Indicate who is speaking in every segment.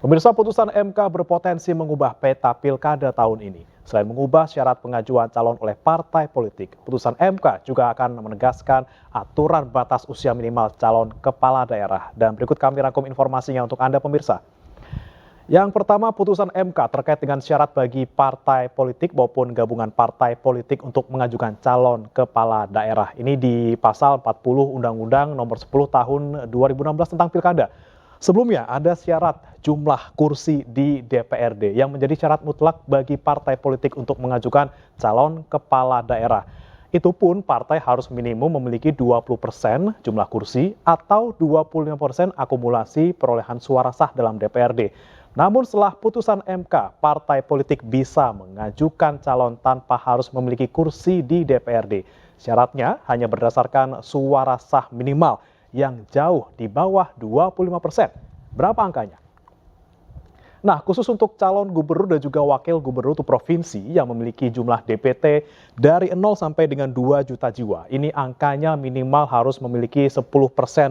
Speaker 1: Pemirsa, putusan MK berpotensi mengubah peta pilkada tahun ini. Selain mengubah syarat pengajuan calon oleh partai politik, putusan MK juga akan menegaskan aturan batas usia minimal calon kepala daerah. Dan berikut kami rangkum informasinya untuk Anda pemirsa. Yang pertama, putusan MK terkait dengan syarat bagi partai politik maupun gabungan partai politik untuk mengajukan calon kepala daerah. Ini di pasal 40 Undang-Undang Nomor 10 Tahun 2016 tentang Pilkada. Sebelumnya ada syarat jumlah kursi di DPRD yang menjadi syarat mutlak bagi partai politik untuk mengajukan calon kepala daerah. Itu pun partai harus minimum memiliki 20% jumlah kursi atau 25% akumulasi perolehan suara sah dalam DPRD. Namun setelah putusan MK, partai politik bisa mengajukan calon tanpa harus memiliki kursi di DPRD. Syaratnya hanya berdasarkan suara sah minimal yang jauh di bawah 25%. Berapa angkanya? Nah, khusus untuk calon gubernur dan juga wakil gubernur untuk provinsi yang memiliki jumlah DPT dari 0 sampai dengan 2 juta jiwa. Ini angkanya minimal harus memiliki 10%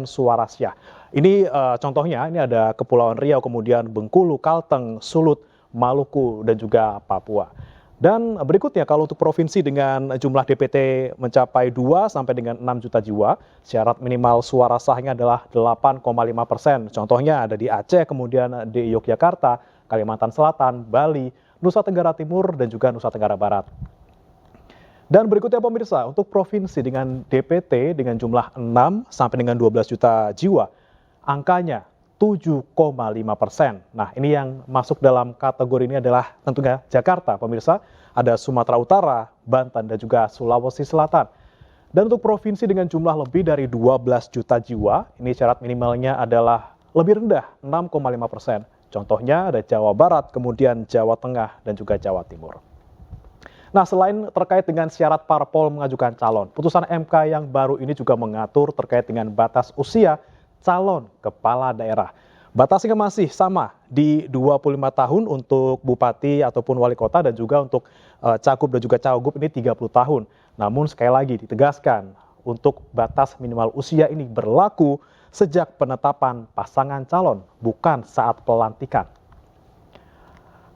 Speaker 1: suara sah. Ini contohnya, ini ada Kepulauan Riau, kemudian Bengkulu, Kalteng, Sulut, Maluku, dan juga Papua. Dan berikutnya kalau untuk provinsi dengan jumlah DPT mencapai 2 sampai dengan 6 juta jiwa, syarat minimal suara sahnya adalah 8,5%. Contohnya ada di Aceh, kemudian di Yogyakarta, Kalimantan Selatan, Bali, Nusa Tenggara Timur, dan juga Nusa Tenggara Barat. Dan berikutnya pemirsa, untuk provinsi dengan DPT dengan jumlah 6 sampai dengan 12 juta jiwa, angkanya 7,5%. Nah, ini yang masuk dalam kategori ini adalah tentunya Jakarta, pemirsa. Ada Sumatera Utara, Banten, dan juga Sulawesi Selatan. Dan untuk provinsi dengan jumlah lebih dari 12 juta jiwa, ini syarat minimalnya adalah lebih rendah, 6,5%. Contohnya ada Jawa Barat, kemudian Jawa Tengah, dan juga Jawa Timur. Nah, selain terkait dengan syarat parpol mengajukan calon, putusan MK yang baru ini juga mengatur terkait dengan batas usia calon kepala daerah. Batasnya masih sama di 25 tahun untuk bupati ataupun wali kota dan juga untuk cagup dan juga cawagup ini 30 tahun. Namun sekali lagi ditegaskan untuk batas minimal usia ini berlaku sejak penetapan pasangan calon, bukan saat pelantikan.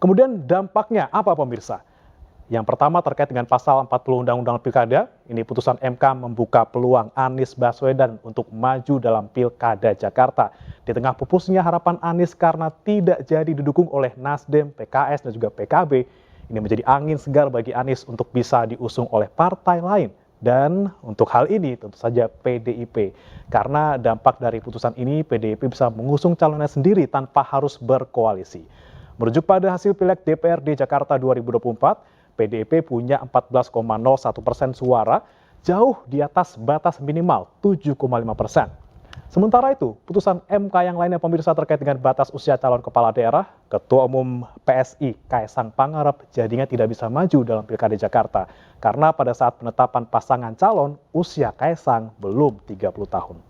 Speaker 1: Kemudian dampaknya apa pemirsa? Yang pertama terkait dengan pasal 40 Undang-Undang Pilkada, ini putusan MK membuka peluang Anies Baswedan untuk maju dalam Pilkada Jakarta. Di tengah pupusnya harapan Anies karena tidak jadi didukung oleh Nasdem, PKS, dan juga PKB, ini menjadi angin segar bagi Anies untuk bisa diusung oleh partai lain. Dan untuk hal ini tentu saja PDIP. Karena dampak dari putusan ini, PDIP bisa mengusung calonnya sendiri tanpa harus berkoalisi. Merujuk pada hasil Pileg DPRD Jakarta 2024, PDIP punya 14,01% suara, jauh di atas batas minimal 7,5%. Sementara itu, putusan MK yang lainnya pemirsa terkait dengan batas usia calon kepala daerah, Ketua Umum PSI Kaisang Pangarep jadinya tidak bisa maju dalam Pilkada Jakarta karena pada saat penetapan pasangan calon, usia Kaisang belum 30 tahun.